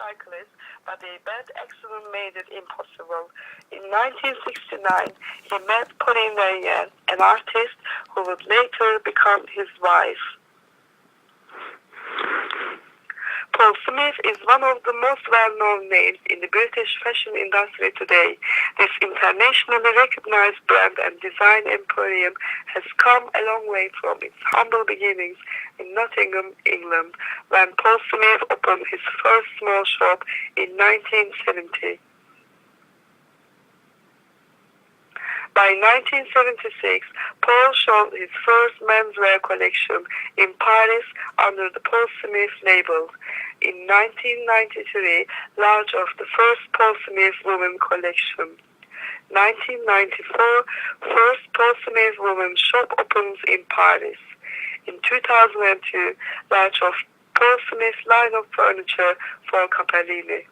cyclist, but a bad accident made it impossible. In 1969, he met Paulina Yan, an artist who would later become his wife. Paul Smith is one of the most well-known names in the British fashion industry today. This internationally recognized brand and design emporium has come a long way from its humble beginnings in Nottingham, England, when Paul Smith opened his first small shop in 1970. By 1976, Paul showed his first menswear collection in Paris under the Paul Smith label. In 1993, launch of the first Paul Smith women collection. 1994, first Paul Smith women shop opens in Paris. In 2002, launch of Paul Smith line of furniture for Capellini.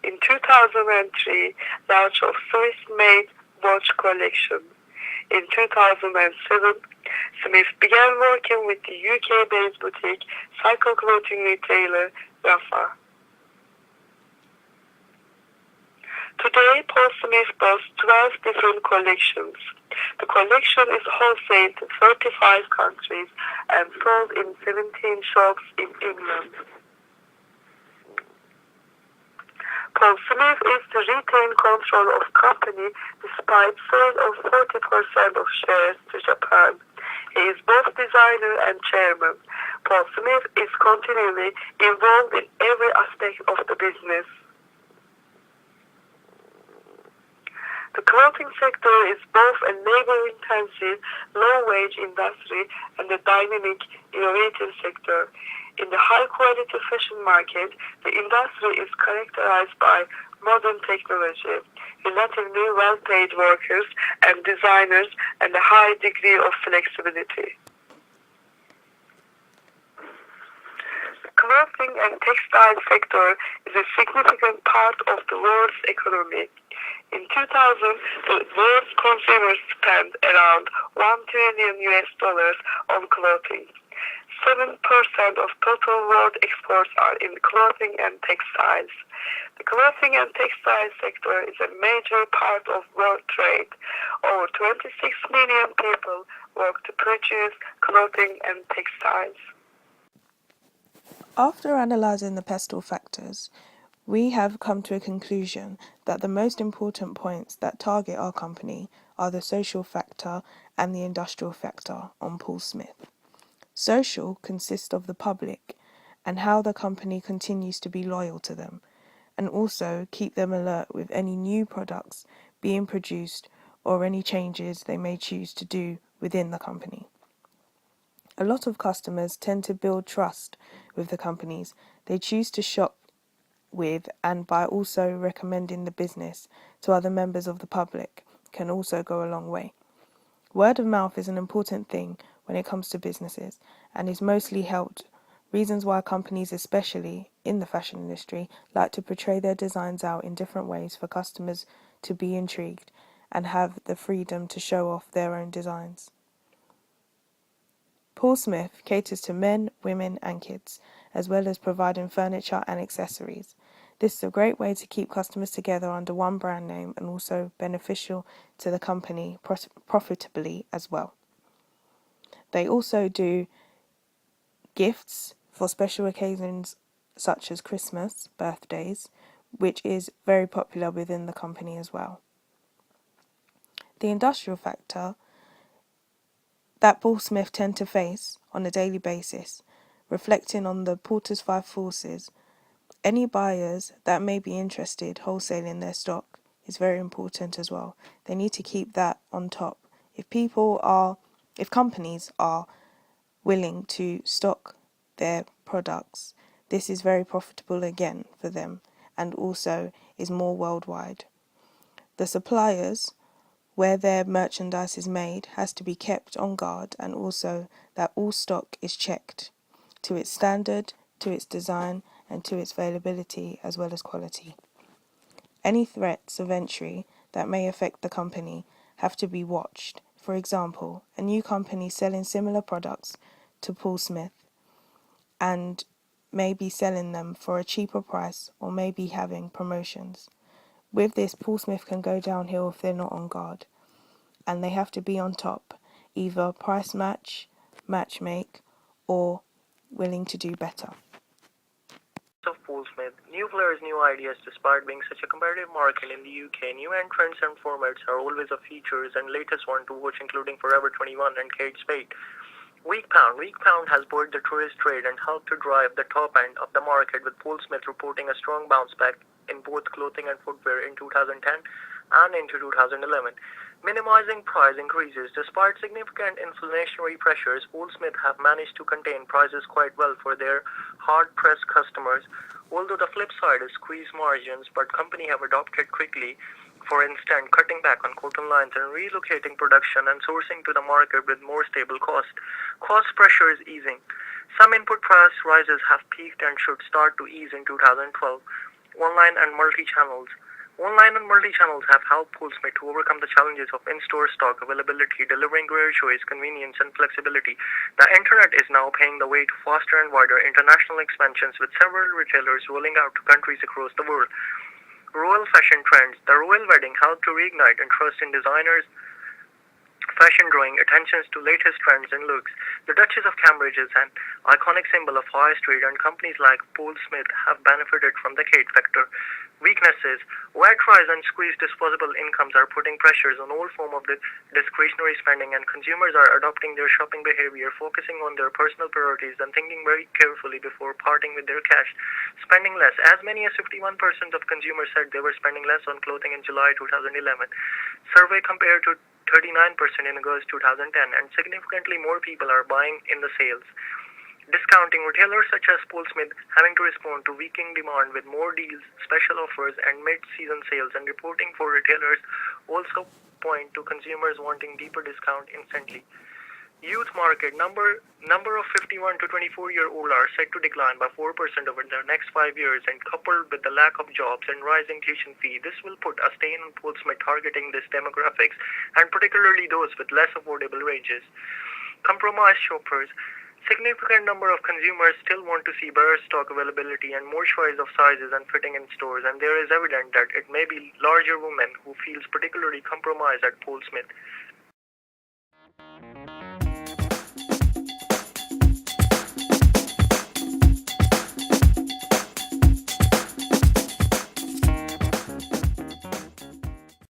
In 2003, launch of Swiss-made watch collection. In 2007, Smith began working with the UK-based boutique cycle clothing retailer Rafa. Today, Paul Smith boasts 12 different collections. The collection is wholesaled to 35 countries and sold in 17 shops in England. Paul Smith is to retain control of company despite sale of 40% of shares to Japan. He is both designer and chairman. Paul Smith is continually involved in every aspect of the business. The clothing sector is both a labor-intensive, low-wage industry and a dynamic, innovative sector. In the high-quality fashion market, the industry is characterized by modern technology, relatively well-paid workers and designers, and a high degree of flexibility. The clothing and textile sector is a significant part of the world's economy. In 2000, the world's consumers spent around $1 trillion on clothing. 7% of total world exports are in clothing and textiles. The clothing and textile sector is a major part of world trade. Over 26 million people work to produce clothing and textiles. After analysing the pestle factors, we have come to a conclusion that the most important points that target our company are the social factor and the industrial factor on Paul Smith. Social consists of the public and how the company continues to be loyal to them, and also keep them alert with any new products being produced or any changes they may choose to do within the company. A lot of customers tend to build trust with the companies they choose to shop with, and by also recommending the business to other members of the public can also go a long way. Word of mouth is an important thing when it comes to businesses and is mostly helped. Reasons why companies, especially in the fashion industry, like to portray their designs out in different ways for customers to be intrigued and have the freedom to show off their own designs. Paul Smith caters to men, women and kids, as well as providing furniture and accessories. This is a great way to keep customers together under one brand name and also beneficial to the company profitably as well. They also do gifts for special occasions such as Christmas, birthdays, which is very popular within the company as well. The industrial factor that Paul Smith tend to face on a daily basis, reflecting on the Porter's Five Forces. Any buyers that may be interested wholesaling their stock is very important as well. They need to keep that on top. If companies are willing to stock their products, this is very profitable again for them and also is more worldwide. The suppliers, where their merchandise is made, has to be kept on guard, and also that all stock is checked to its standard, to its design and to its availability as well as quality. Any threats of entry that may affect the company have to be watched. For example, a new company selling similar products to Paul Smith and may be selling them for a cheaper price or may be having promotions. With this, Paul Smith can go downhill if they're not on guard, and they have to be on top, either price match, match make, or willing to do better. Of Paul Smith, new players, new ideas. Despite being such a competitive market in the UK, new entrants and formats are always a features and latest one to watch, including Forever 21 and Kate Spade. Weak pound. Weak pound has buoyed the tourist trade and helped to drive the top end of the market, with Paul Smith reporting a strong bounce back in both clothing and footwear in 2010 and into 2011. Minimizing price increases. Despite significant inflationary pressures, Paul Smith have managed to contain prices quite well for their hard-pressed customers. Although the flip side is squeezed margins, but company have adopted quickly, for instance, cutting back on cotton lines and relocating production and sourcing to the market with more stable cost. Cost pressure is easing. Some input price rises have peaked and should start to ease in 2012. Online and multi-channels. Online and multi-channels have helped Paul Smith to overcome the challenges of in-store stock availability, delivering greater choice, convenience, and flexibility. The internet is now paving the way to faster and wider international expansions, with several retailers rolling out to countries across the world. Royal fashion trends. The royal wedding helped to reignite interest in designers' fashion, drawing attention to latest trends and looks. The Duchess of Cambridge is an iconic symbol of high street, and companies like Paul Smith have benefited from the Kate factor. Weaknesses. Wage rise and squeezed disposable incomes are putting pressures on all form of the discretionary spending, and consumers are adopting their shopping behavior, focusing on their personal priorities and thinking very carefully before parting with their cash. Spending less. As many as 51% of consumers said they were spending less on clothing in July 2011. Survey compared to 39% in August 2010, and significantly more people are buying in the sales. Discounting. Retailers such as Paul Smith having to respond to weakening demand with more deals, special offers, and mid-season sales, and reporting for retailers also point to consumers wanting deeper discount instantly. Youth market. Number of 51 to 24-year-old are set to decline by 4% over the next 5 years, and coupled with the lack of jobs and rising tuition fee, this will put a strain on Paul Smith targeting this demographics, and particularly those with less affordable wages. Compromise shoppers. Significant number of consumers still want to see better stock availability and more choice of sizes and fitting in stores, and there is evident that it may be larger women who feels particularly compromised at Paul Smith.